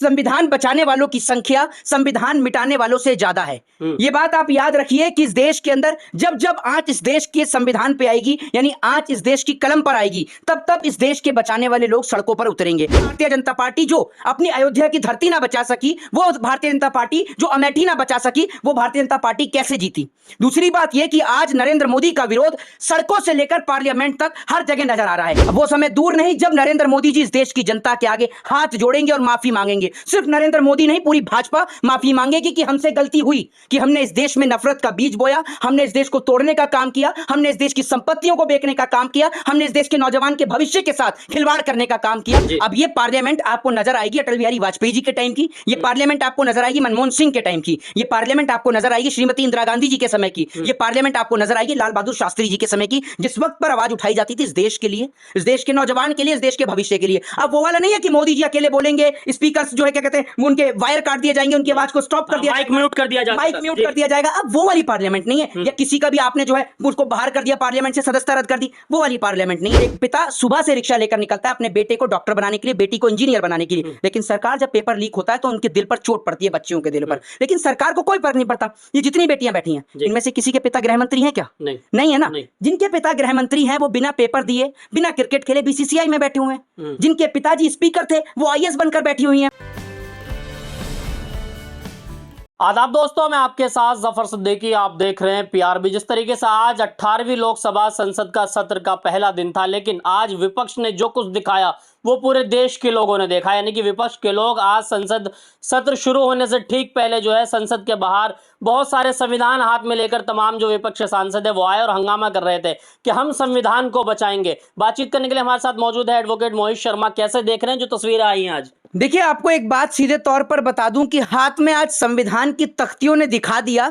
संविधान बचाने वालों की संख्या संविधान मिटाने वालों से ज्यादा है। ये बात आप याद रखिए कि इस देश के अंदर जब जब आंच इस देश के संविधान पे आएगी, यानी आंच इस देश की कलम पर आएगी, तब तब इस देश के बचाने वाले लोग सड़कों पर उतरेंगे। भारतीय जनता पार्टी जो अपनी अयोध्या की धरती ना बचा सकी, वो भारतीय जनता पार्टी जो अमेठी ना बचा सकी, वो भारतीय जनता पार्टी कैसे जीती। दूसरी बात यह कि आज नरेंद्र मोदी का विरोध सड़कों से लेकर पार्लियामेंट तक हर जगह नजर आ रहा है। वो समय दूर नहीं जब नरेंद्र मोदी जी इस देश की जनता के आगे हाथ जोड़ेंगे और माफी मांगेंगे। सिर्फ नरेंद्र मोदी नहीं, पूरी भाजपा माफी मांगेगी कि हमसे गलती हुई, कि हमने इस देश में नफरत का बीज बोया, हमने इस देश को तोड़ने का काम किया, हमने इस देश की संपत्तियों को बेचने का काम किया, हमने इस देश के नौजवान के भविष्य के साथ खिलवाड़ करने का काम किया। अब ये पार्लियामेंट आपको नजर आएगी अटल बिहारी वाजपेयी जी के टाइम की, ये पार्लियामेंट आपको नजर आएगी मनमोहन सिंह के टाइम की, ये पार्लियामेंट आपको नजर आएगी श्रीमती इंदिरा गांधी जी के समय की, ये पार्लियामेंट आपको नजर आएगी लाल बहादुर शास्त्री जी के समय की, जिस वक्त पर आवाज उठाई जाती थी इस देश के लिए, इस देश के नौजवान के लिए, इस देश के भविष्य के लिए। अब वो वाला नहीं है कि मोदी जी अकेले बोलेंगे, स्पीकर जो है क्या कहते हैं उनके वायर काट दिए जाएंगे, उनकी आवाज को स्टॉप कर दिया, माइक म्यूट कर दिया जाएगा, माइक म्यूट कर दिया जाएगा। अब वो वाली पार्लियामेंट नहीं है, या किसी का भी आपने जो है उसको बाहर कर दिया, पार्लियामेंट से सदस्यता रद्द कर दी, वो वाली पार्लियामेंट नहीं है। एक पिता सुबह से रिक्शा लेकर निकलता है अपने बेटे को डॉक्टर बनाने के लिए, बेटी को इंजीनियर बनाने के लिए, लेकिन सरकार जब पेपर लीक होता है तो उनके दिल पर चोट पड़ती है, बच्चियों के दिल पर, लेकिन सरकार को कोई फर्क नहीं पड़ता। ये जितनी बेटियां बैठी हैं इनमें से किसी के पिता गृह मंत्री हैं क्या? नहीं है ना। जिनके पिता गृह मंत्री हैं वो बिना पेपर दिए, बिना क्रिकेट खेले बीसीसीआई में बैठे हुए हैं। जिनके पिताजी स्पीकर थे वो आईएएस बनकर बैठी हुई हैं। आदाब दोस्तों, मैं आपके साथ जफर सिद्दीकी, आप देख रहे हैं पीआरबी। जिस तरीके से आज 18वीं लोकसभा संसद का सत्र का पहला दिन था, लेकिन आज विपक्ष ने जो कुछ दिखाया वो पूरे देश के लोगों ने देखा। यानी कि विपक्ष के लोग आज संसद सत्र शुरू होने से ठीक पहले जो है संसद के बाहर बहुत सारे संविधान हाथ में लेकर तमाम जो विपक्ष सांसद है वो आए और हंगामा कर रहे थे कि हम संविधान को बचाएंगे। बातचीत करने के लिए हमारे साथ मौजूद है एडवोकेट मोहित शर्मा। कैसे देख रहे हैं जो तस्वीरें आई हैं आज? देखिए, आपको एक बात सीधे तौर पर बता दूं कि हाथ में आज संविधान की तख्तियों ने दिखा दिया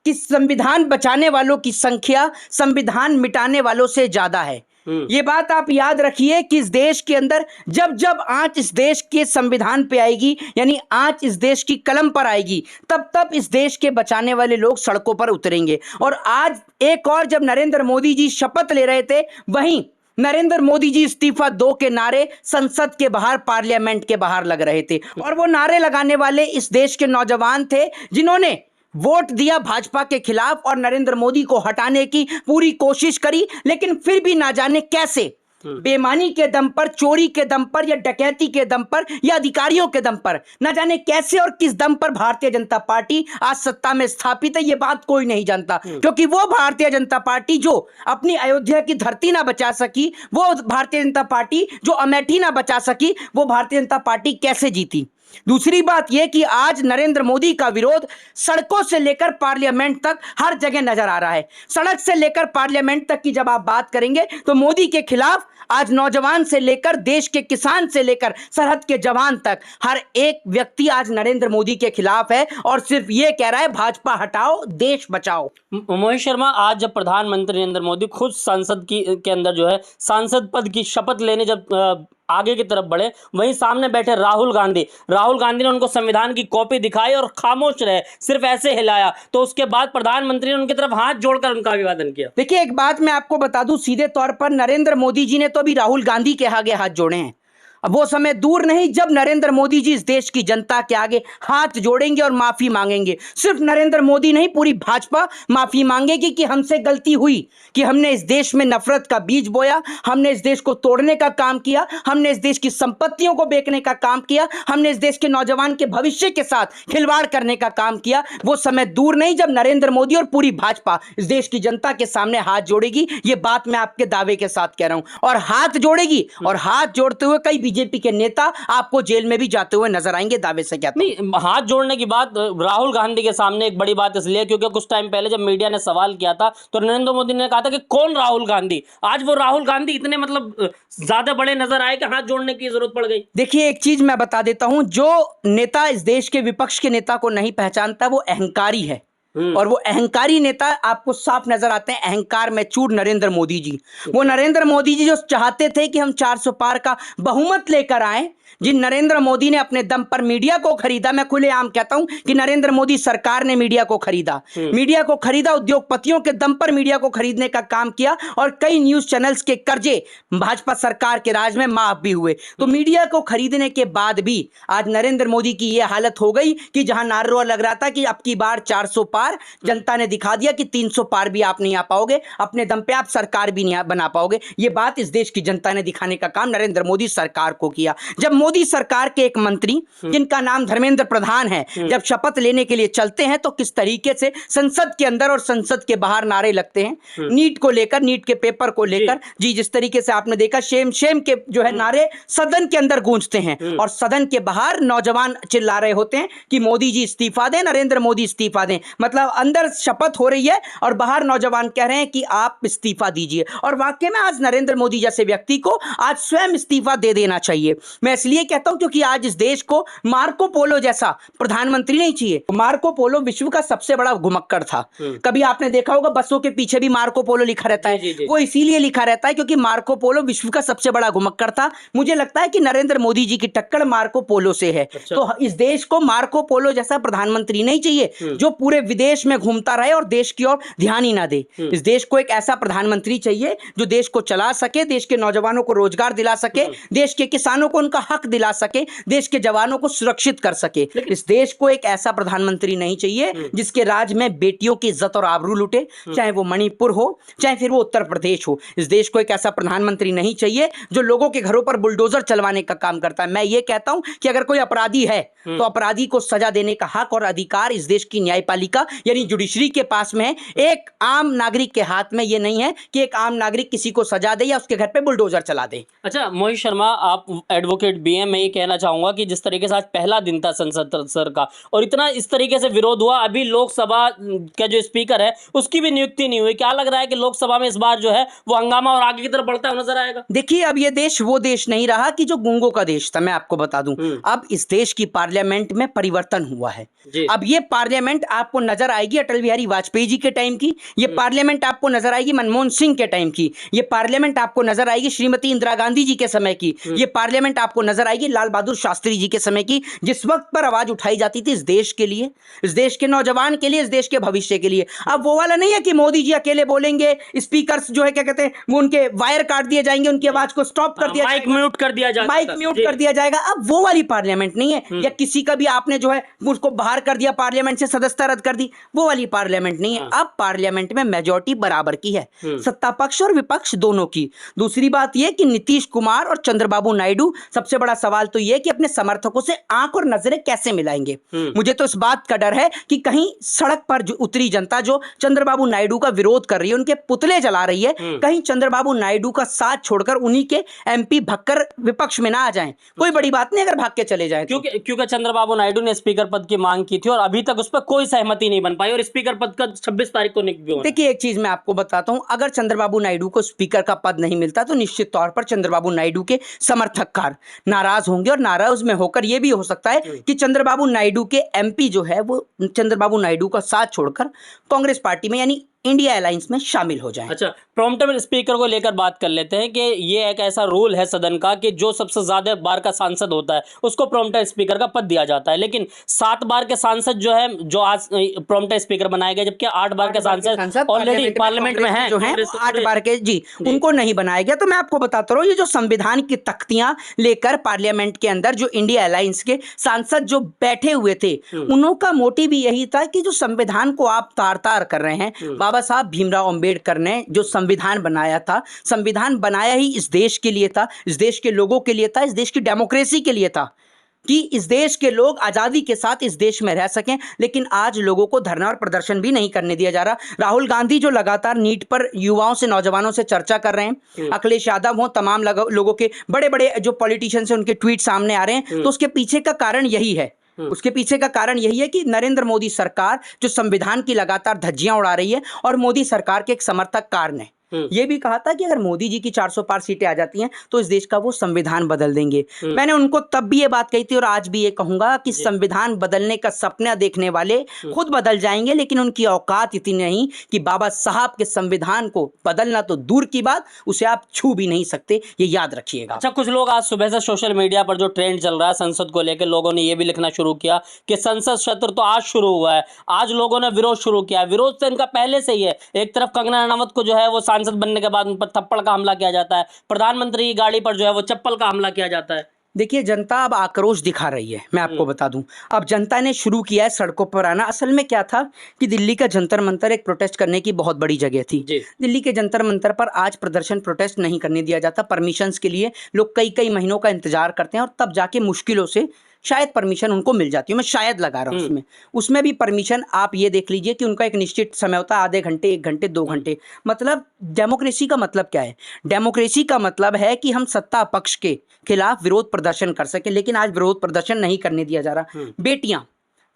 कि संविधान बचाने वालों की संख्या संविधान मिटाने वालों से ज्यादा है। ये बात आप याद रखिए कि इस देश के अंदर जब जब आंच इस देश के संविधान पे आएगी, यानी आंच इस देश की कलम पर आएगी, तब तब इस देश के बचाने वाले लोग सड़कों पर उतरेंगे। और आज एक और जब नरेंद्र मोदी जी शपथ ले रहे थे, वहीं नरेंद्र मोदी जी इस्तीफा दो के नारे संसद के बाहर, पार्लियामेंट के बाहर लग रहे थे। और वो नारे लगाने वाले इस देश के नौजवान थे जिन्होंने वोट दिया भाजपा के खिलाफ और नरेंद्र मोदी को हटाने की पूरी कोशिश करी, लेकिन फिर भी ना जाने कैसे बेईमानी के दम पर, चोरी के दम पर, या डकैती के दम पर, या अधिकारियों के दम पर, ना जाने कैसे और किस दम पर भारतीय जनता पार्टी आज सत्ता में स्थापित है, ये बात कोई नहीं जानता। क्योंकि वो भारतीय जनता पार्टी जो अपनी अयोध्या की धरती ना बचा सकी, वो भारतीय जनता पार्टी जो अमेठी ना बचा सकी, वो भारतीय जनता पार्टी कैसे जीती। दूसरी बात यह कि आज नरेंद्र मोदी का विरोध सड़कों से लेकर पार्लियामेंट तक हर जगह नजर आ रहा है। सड़क से लेकर पार्लियामेंट तक की जब आप बात करेंगे तो मोदी के खिलाफ आज नौजवान से लेकर देश के किसान से लेकर सरहद के जवान तक हर एक व्यक्ति आज नरेंद्र मोदी के खिलाफ है और सिर्फ ये कह रहा है भाजपा हटाओ, देश बचाओ। मोहित शर्मा, आज जब प्रधानमंत्री नरेंद्र मोदी खुद संसद के अंदर जो है सांसद पद की शपथ लेने जब आगे की तरफ बढ़े, वहीं सामने बैठे राहुल गांधी ने उनको संविधान की कॉपी दिखाई और खामोश रहे, सिर्फ ऐसे हिलाया। तो उसके बाद प्रधानमंत्री ने उनकी तरफ हाथ जोड़कर उनका अभिवादन किया। देखिए, एक बात मैं आपको बता दूं सीधे तौर पर, नरेंद्र मोदी जी ने तो अभी राहुल गांधी के आगे हाथ जोड़े हैं। अब वो समय दूर नहीं जब नरेंद्र मोदी जी इस देश की जनता के आगे हाथ जोड़ेंगे और माफी मांगेंगे। सिर्फ नरेंद्र मोदी नहीं, पूरी भाजपा माफी मांगेगी कि हमसे गलती हुई, कि हमने इस देश में नफरत का बीज बोया, हमने इस देश को तोड़ने का काम किया, हमने इस देश की संपत्तियों को बेचने का काम किया, हमने इस देश के नौजवान के भविष्य के साथ खिलवाड़ करने का काम किया। वो समय दूर नहीं जब नरेंद्र मोदी और पूरी भाजपा इस देश की जनता के सामने हाथ जोड़ेगी। ये बात मैं आपके दावे के साथ कह रहा हूं। और हाथ जोड़ेगी, और हाथ जोड़ते हुए कई बीजेपी के नेता आपको जेल में भी जाते हुए नजर आएंगे, दावे से कहता हूं। नहीं, हाथ जोड़ने की बात राहुल गांधी के सामने एक बड़ी बात इसलिए क्योंकि कुछ टाइम पहले जब मीडिया ने सवाल किया था तो नरेंद्र मोदी ने कहा था कि कौन राहुल गांधी। आज वो राहुल गांधी इतने ज्यादा बड़े नजर आए कि हाथ जोड़ने की जरूरत पड़ गई। देखिए, एक चीज मैं बता देता हूं, जो नेता इस देश के विपक्ष के नेता को नहीं पहचानता वो अहंकारी है। और वो अहंकारी नेता आपको साफ नजर आते हैं, अहंकार में चूर नरेंद्र मोदी जी। वो नरेंद्र मोदी जी जो चाहते थे कि हम 400 पार का बहुमत लेकर आए, जिन नरेंद्र मोदी ने अपने दम पर मीडिया को खरीदा, मैं खुलेआम कहता हूं कि नरेंद्र मोदी सरकार ने मीडिया को खरीदा, उद्योगपतियों के दम पर मीडिया को खरीदने का काम किया और कई न्यूज चैनल्स के कर्जे भाजपा सरकार के राज में माफ भी हुए। तो मीडिया को खरीदने के बाद भी आज नरेंद्र मोदी की यह हालत हो गई कि जहां नारा लग रहा था कि अब की बार 400 पार, जनता ने दिखा दिया कि 300 पार भी आप नहीं आ पाओगे, अपने दम पे आप सरकार भी नहीं बना पाओगे। ये बात इस देश की जनता ने दिखाने का काम नरेंद्र मोदी सरकार को किया। जब मोदी सरकार के एक मंत्री जिनका नाम धर्मेंद्र प्रधान है, जब शपथ लेने के लिए चलते हैं तो किस तरीके से संसद के अंदर और संसद के बाहर नारे लगते हैं, नीट को लेकर, नीट के पेपर को लेकर, जी जिस तरीके से आपने देखा शेम शेम के जो है नारे सदन के अंदर गूंजते हैं और सदन के बाहर नौजवान चिल्ला रहे होते हैं कि मोदी जी इस्तीफा दें, नरेंद्र मोदी इस्तीफा दें। मतलब अंदर शपथ हो रही है और बाहर नौजवान कह रहे हैं कि आप इस्तीफा दीजिए। और वाकई में आज नरेंद्र मोदी जैसे व्यक्ति को आज स्वयं इस्तीफा दे देना चाहिए। मैं इसलिए कहता हूं क्योंकि आज इस देश को मार्को पोलो जैसा प्रधानमंत्री नहीं चाहिए। मार्को पोलो विश्व का सबसे बड़ा घुमक्कड़ था। कभी आपने देखा होगा बसों के पीछे भी मार्को पोलो लिखा रहता है, वो इसीलिए लिखा रहता है क्योंकि मार्को पोलो विश्व का सबसे बड़ा घुमक्कड़ था। मुझे लगता है कि नरेंद्र मोदी जी की टक्कर मार्को पोलो से है। तो इस देश को मार्को पोलो जैसा प्रधानमंत्री नहीं चाहिए जो पूरे विदेश में घूमता रहे और देश की ओर ध्यान ही ना दे। इस देश को एक ऐसा प्रधानमंत्री चाहिए जो देश को चला सके, देश के नौजवानों को रोजगार दिला सके, देश के किसानों को उनका हक दिला सके, देश के जवानों को सुरक्षित कर सके। इस देश को एक ऐसा प्रधानमंत्री नहीं चाहिए जिसके राज में बेटियों की इज्जत और आबरू लुटे, चाहे वो मणिपुर हो चाहे फिर वो उत्तर प्रदेश हो। इस देश को एक ऐसा प्रधानमंत्री नहीं चाहिए जो लोगों के घरों पर बुलडोजर चलवाने का काम करता है। मैं ये कहता हूं कि अगर कोई अपराधी है तो अपराधी को सजा देने का हक और अधिकार इस देश की न्यायपालिका यानी जुडिशरी के पास में है। एक आम नागरिक के हाथ में ये नहीं है कि एक आम नागरिक किसी को सजा दे या उसके घर पे बुलडोजर चला दे। अच्छा मोहित शर्मा, आप एडवोकेट भी हैं, मैं ये कहना चाहूंगा कि जिस तरीके से आज पहला दिन था संसद सर का और इतना इस तरीके से विरोध हुआ, अभी लोकसभा का जो स्पीकर है उसकी भी नियुक्ति नहीं हुई। क्या लग रहा है कि लोकसभा में इस बार जो है वो हंगामा और आगे की तरफ बढ़ता हुआ नजर आएगा? देखिए, अब ये देश वो देश नहीं रहा कि जो गूंगों का देश था। मैं आपको बता दूं, अब इस देश की पार्लियामेंट में परिवर्तन हुआ है। अब ये पार्लियामेंट आपको नजर आएगी अटल बिहारी वाजपेयी जी के टाइम की, ये पार्लियामेंट आपको नजर आएगी मनमोहन सिंह के टाइम की, ये पार्लियामेंट आपको नजर आएगी श्रीमती इंदिरा गांधी जी के समय की, ये पार्लियामेंट आपको नजर आएगी लाल बहादुर शास्त्री जी के समय की, जिस वक्त पर आवाज उठाई जाती थी इस देश के लिए, इस देश के नौजवान के लिए, इस देश के भविष्य के लिए। अब वो वाला नहीं है कि मोदी जी अकेले बोलेंगे, स्पीकर्स जो है क्या कहते हैं वो उनके वायर काट दिए जाएंगे, उनकी आवाज को स्टॉप कर दिया, माइक म्यूट कर दिया जाएगा, माइक म्यूट कर दिया जाएगा। अब वो वाली पार्लियामेंट नहीं है, या किसी का भी आपने जो है उसको बाहर कर दिया, पार्लियामेंट से सदस्यता रद्द कर दी, वो वाली पार्लियामेंट नहीं है। अब पार्लियामेंट में मेजॉरिटी बराबर की है, सत्ता पक्ष और विपक्ष दोनों की। दूसरी बात यह कि नीतीश कुमार और चंद्रबाबू नायडू, सबसे बड़ा सवाल तो यह कि अपने समर्थकों से आंख और नजरें कैसे मिलाएंगे। मुझे तो इस बात का डर है कि कहीं सड़क पर जो उतरी जनता जो चंद्रबाबू नायडू का विरोध कर रही है, उनके पुतले जला रही है, कहीं चंद्रबाबू नायडू का साथ छोड़कर उन्हीं के एमपी भक्कर विपक्ष में ना आ जाएं। कोई बड़ी बात नहीं अगर भाग के चले जाएं, क्योंकि चंद्रबाबू नायडू ने स्पीकर पद की मांग की थी और अभी तक उस पर कोई सहमति नहीं बन पाई और स्पीकर पद का 26 तारीख को नियुक्ति होना। देखिए, एक चीज मैं आपको बताता हूं, अगर चंद्रबाबू नायडू को स्पीकर का पद नहीं मिलता तो निश्चित तौर पर चंद्रबाबू नायडू के समर्थककार नाराज होंगे और नाराज में होकर यह भी हो सकता है कि चंद्रबाबू नायडू के एमपी जो है वो चंद्रबाबू नायडू का साथ छोड़कर कांग्रेस पार्टी में यानी इंडिया अलायंस में शामिल हो जाएं। अच्छा, प्रॉम्प्टर स्पीकर को लेकर बात कर लेते हैं कि ये एक ऐसा रूल है सदन का कि जो सबसे ज्यादा बार का सांसद होता है उसको प्रॉम्प्टर स्पीकर का पद दिया जाता है, लेकिन 7 बार के सांसद जो है जो आज प्रॉम्प्टर स्पीकर बनाए गए, जबकि 8 बार के सांसद ऑलरेडी पार्लियामेंट में हैं, जो हैं 8 बार के जी उनको नहीं बनाया गया। तो मैं आपको बताता रहा हूँ, ये जो संविधान की तख्तियां लेकर पार्लियामेंट के अंदर जो इंडिया अलायंस के सांसद जो बैठे हुए थे, उनका मोटिव भी यही था कि जो संविधान को आप तार तार कर रहे हैं, बाबा साहब भीमराव अंबेडकर ने जो संविधान बनाया था, संविधान बनाया ही इस देश के लिए था, इस देश के लोगों के लिए था, इस देश की डेमोक्रेसी के लिए था कि इस देश के लोग आजादी के साथ इस देश में रह सकें। लेकिन आज लोगों को धरना और प्रदर्शन भी नहीं करने दिया जा रहा। राहुल गांधी जो लगातार नीट पर युवाओं से, नौजवानों से चर्चा कर रहे हैं, अखिलेश यादव हो, तमाम लोगों के बड़े बड़े जो पॉलिटिशियंस हैं उनके ट्वीट सामने आ रहे हैं, तो उसके पीछे का कारण यही है। उसके पीछे का कारण यही है कि नरेंद्र मोदी सरकार जो संविधान की लगातार धज्जियां उड़ा रही है और मोदी सरकार के एक समर्थक कार ने ये भी कहा था कि अगर मोदी जी की 400 पार सीटें आ जाती हैं तो इस देश का वो संविधान बदल देंगे। मैंने उनको तब भी ये बात कही थी और आज भी ये कहूंगा कि संविधान बदलने का सपना देखने वाले खुद बदल जाएंगे, लेकिन उनकी औकात इतनी नहीं कि बाबा साहब के संविधान को बदलना तो दूर की बात, उसे आप छू भी नहीं सकते, ये याद रखिएगा। अच्छा, कुछ लोग आज सुबह से सोशल मीडिया पर जो ट्रेंड चल रहा है संसद को लेकर, लोगों ने ये भी लिखना शुरू किया कि संसद सत्र तो आज शुरू हुआ है, आज लोगों ने विरोध शुरू किया। विरोध तो इनका पहले से ही है। एक तरफ कंगना रनावत को जो है वो सांसद बनने के बाद उन पर थप्पड़ का हमला किया जाता है, प्रधानमंत्री की गाड़ी पर जो है वो चप्पल का हमला किया जाता है। देखिए, जनता अब आक्रोश दिखा रही है। मैं आपको बता दूं, अब जनता ने शुरू किया है सड़कों पर आना। असल में क्या था कि दिल्ली का जंतर मंतर एक प्रोटेस्ट करने की बहुत बड़ी जगह थी। दिल्ली के जंतर मंतर पर आज प्रदर्शन प्रोटेस्ट नहीं करने दिया जाता। परमिशंस के लिए लोग कई कई महीनों का इंतजार करते हैं और तब जाके मुश्किलों से शायद परमिशन उनको मिल जाती है। मैं शायद लगा रहा हूँ उसमें भी परमिशन आप ये देख लीजिए कि उनका एक निश्चित समय होता है, आधे घंटे, 1 घंटे, 2 घंटे। मतलब डेमोक्रेसी का मतलब क्या है? डेमोक्रेसी का मतलब है कि हम सत्ता पक्ष के खिलाफ विरोध प्रदर्शन कर सकें, लेकिन आज विरोध प्रदर्शन नहीं करने दिया जा रहा। बेटियां,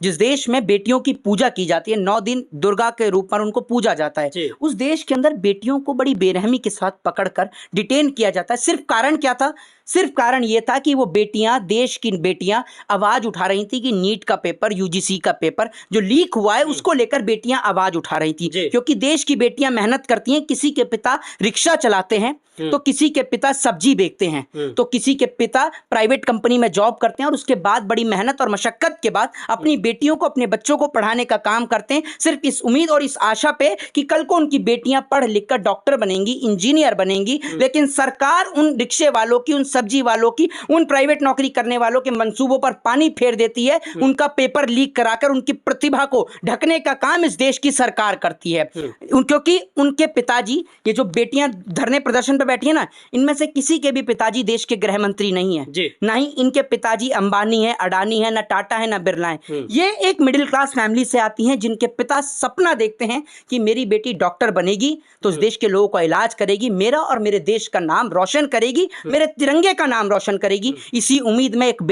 जिस देश में बेटियों की पूजा की जाती है, 9 दिन दुर्गा के रूप में उनको पूजा जाता है, उस देश के अंदर बेटियों को बड़ी बेरहमी के साथ पकड़कर डिटेन किया जाता है। सिर्फ कारण क्या था? सिर्फ कारण ये था कि वो बेटियां, देश की बेटियां आवाज उठा रही थी कि नीट का पेपर, यूजीसी का पेपर जो लीक हुआ है उसको लेकर बेटियां आवाज उठा रही थी। क्योंकि देश की बेटियां मेहनत करती हैं। किसी के पिता रिक्शा चलाते हैं तो किसी के पिता सब्जी बेचते हैं, तो किसी के पिता प्राइवेट कंपनी में जॉब करते हैं और उसके बाद बड़ी मेहनत और मशक्कत के बाद अपनी बेटियों को, अपने बच्चों को पढ़ाने का काम करते हैं, सिर्फ इस उम्मीद और इस आशा पे कि कल को उनकी बेटियां पढ़ लिख कर डॉक्टर बनेंगी, इंजीनियर बनेंगी। लेकिन सरकार उन रिक्शे वालों की, उन सब्जी वालों की, उन प्राइवेट नौकरी करने वालों के मंसूबों पर पानी फेर देती है। उनका पेपर लीक कराकर उनकी प्रतिभा को ढकने का काम इस देश की सरकार करती है। क्योंकि उनके पिताजी, ये जो बेटियां धरने प्रदर्शन पर बैठी है ना, इनमें से किसी के भी पिताजी देश के गृह मंत्री नहीं है, ना ही इनके पिताजी अंबानी है, अडानी है, ना टाटा है, ना बिरला है। ये एक मिडिल क्लास फैमिली से आती हैं जिनके पिता सपना देखते हैं कि मेरी बेटी डॉक्टर बनेगी तो इस देश के लोगों का इलाज करेगी, मेरा और मेरे देश का नाम रोशन करेगी, मेरे तिरंगे का नाम रोशन करेगी। इसी उम्मीद में एक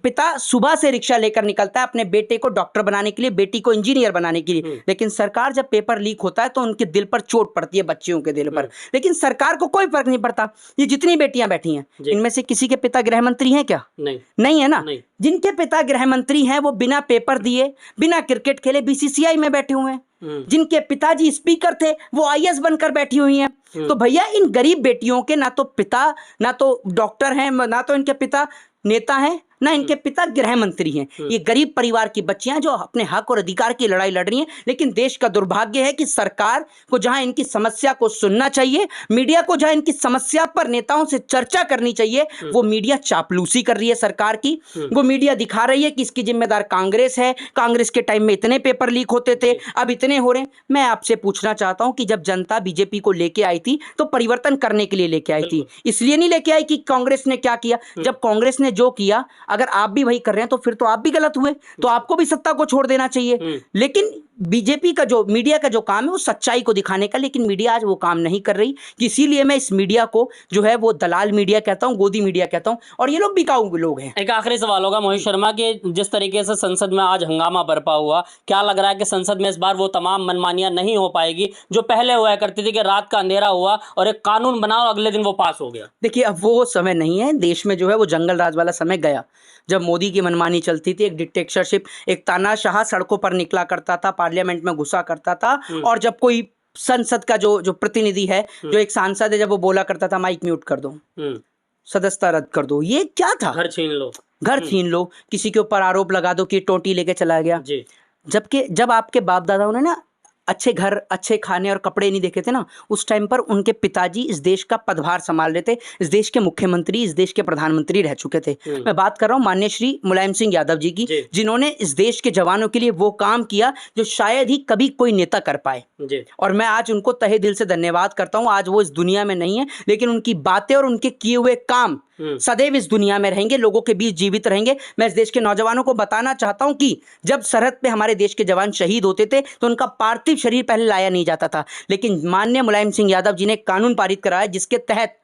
पिता सुबह से रिक्शा लेकर निकलता है अपने बेटे को डॉक्टर बनाने के लिए, बेटी को इंजीनियर बनाने के लिए। लेकिन सरकार जब पेपर लीक होता है तो उनके दिल पर चोट पड़ती है, बच्चियों के दिल पर। लेकिन सरकार को कोई फर्क नहीं पड़ता। ये जितनी बेटियां बैठी हैं, इनमें से किसी के पिता गृह मंत्री हैं क्या? नहीं है ना। जिनके पिता गृह मंत्री हैं वो बिना पेपर दिए, बिना क्रिकेट खेले बीसीसीआई में बैठे हुए हैं। जिनके पिताजी स्पीकर थे वो आईएएस बनकर बैठी हुई हैं। तो भैया, इन गरीब बेटियों के ना तो पिता, ना तो डॉक्टर हैं, ना तो इनके पिता नेता हैं, ना इनके पिता गृह मंत्री हैं। ये गरीब परिवार की बच्चियां जो अपने हक और अधिकार की लड़ाई लड़ रही हैं। लेकिन देश का दुर्भाग्य है कि सरकार को जहां इनकी समस्या को सुनना चाहिए, मीडिया को जहां इनकी समस्या पर नेताओं से चर्चा करनी चाहिए, वो मीडिया चापलूसी कर रही है सरकार की। वो मीडिया दिखा रही है कि इसकी जिम्मेदार कांग्रेस है, कांग्रेस के टाइम में इतने पेपर लीक होते थे, अब इतने हो रहे हैं। मैं आपसे पूछना चाहता हूं कि जब जनता बीजेपी को लेके आई थी तो परिवर्तन करने के लिए लेके आई थी, इसलिए नहीं लेके आई कि कांग्रेस ने क्या किया। जब कांग्रेस ने जो किया, अगर आप भी वही कर रहे हैं तो फिर तो आप भी गलत हुए, तो आपको भी सत्ता को छोड़ देना चाहिए। लेकिन बीजेपी का जो मीडिया का जो काम है वो सच्चाई को दिखाने का, लेकिन मीडिया आज वो काम नहीं कर रही। इसीलिए मैं इस मीडिया को जो है वो दलाल मीडिया कहता हूं, गोदी मीडिया कहता हूं, और ये लोग बिकाऊ लोग हैं। एक आखिरी सवाल होगा मोहित शर्मा के, जिस तरीके से संसद में आज हंगामा बरपा हुआ, क्या लग रहा है कि संसद में इस बार वो तमाम मनमानियां नहीं हो पाएगी जो पहले हुआ करती थी कि रात का अंधेरा हुआ और एक कानून बना और अगले दिन वो पास हो गया? देखिए, अब वो समय नहीं है। देश में जो है वो जंगल राज वाला समय गया, जब मोदी की मनमानी चलती थी, एक डिक्टेटरशिप, एक तानाशाह सड़कों पर निकला करता था, पार्लियामेंट में घुसा करता था, और जब कोई संसद का जो प्रतिनिधि है, जो एक सांसद है, जब वो बोला करता था माइक म्यूट कर दो, सदस्यता रद्द कर दो। ये क्या था? घर छीन लो, घर छीन लो, किसी के ऊपर आरोप लगा दो कि टोटी लेके चला गया। जबकि जब आपके बाप दादाओं ने ना अच्छे घर, अच्छे खाने और कपड़े नहीं देखे थे ना, उस टाइम पर उनके पिताजी इस देश का पदभार संभाल रहे थे, इस देश के मुख्यमंत्री, इस देश के प्रधानमंत्री रह चुके थे। मैं बात कर रहा हूँ माननीय श्री मुलायम सिंह यादव जी की, जिन्होंने इस देश के जवानों के लिए वो काम किया जो शायद ही कभी कोई नेता कर पाए। और मैं आज उनको तहे दिल से धन्यवाद करता हूँ। आज वो इस दुनिया में नहीं है, लेकिन उनकी बातें और उनके किए हुए काम सदैव इस दुनिया में रहेंगे, लोगों के बीच जीवित रहेंगे। मैं इस देश के नौजवानों को बताना चाहता हूं कि जब सरहद पे हमारे देश के जवान शहीद होते थे तो उनका पार्थिव शरीर पहले लाया नहीं जाता था, लेकिन माननीय मुलायम सिंह यादव जी ने कानून पारित कराया जिसके तहत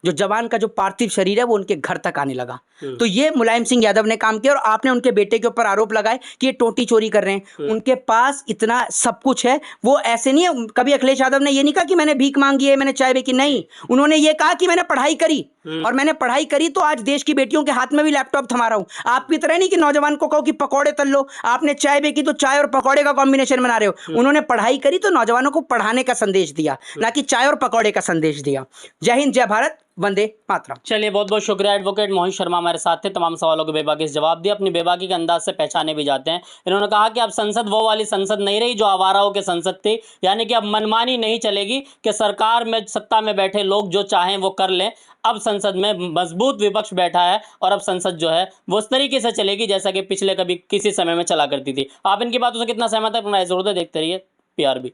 जो जवान का जो पार्थिव शरीर है वो उनके घर तक आने लगा। तो ये मुलायम सिंह यादव ने काम किया और आपने उनके बेटे के ऊपर आरोप लगाए कि ये टोटी चोरी कर रहे हैं। उनके पास इतना सब कुछ है, वो ऐसे नहीं है। कभी अखिलेश यादव ने ये नहीं कहा कि मैंने भीख मांगी है, मैंने चाय बेची, नहीं, उन्होंने ये कहा कि मैंने पढ़ाई करी और मैंने पढ़ाई करी तो आज देश की बेटियों के हाथ में भी लैपटॉप थमा रहा हूं। आप की तरह नहीं कि नौजवान को कहो कि पकौड़े तल लो, आपने चाय बेची तो चाय और पकौड़े का कॉम्बिनेशन बना रहे हो। उन्होंने पढ़ाई करी तो नौजवानों को पढ़ाने का संदेश दिया, ना कि चाय और पकौड़े का संदेश दिया। जय हिंद, जय भारत, वंदे मातरम। चलिए, बहुत बहुत शुक्रिया। एडवोकेट मोहित शर्मा हमारे साथ थे, तमाम सवालों के बेबाकी से जवाब दिए, अपनी बेबाकी के अंदाज से पहचाने भी जाते हैं। इन्होंने कहा कि अब संसद वो वाली संसद नहीं रही जो आवाराओं की संसद थी, यानी कि अब मनमानी नहीं चलेगी कि सरकार में सत्ता में बैठे लोग जो चाहें वो कर लें। अब संसद में मजबूत विपक्ष बैठा है और अब संसद जो है वो उस तरीके से चलेगी जैसा कि पिछले कभी किसी समय में चला करती थी। आप इनकी बातों से कितना सहमत है, अपना राय जरूर दें। देखते रहिए PRB।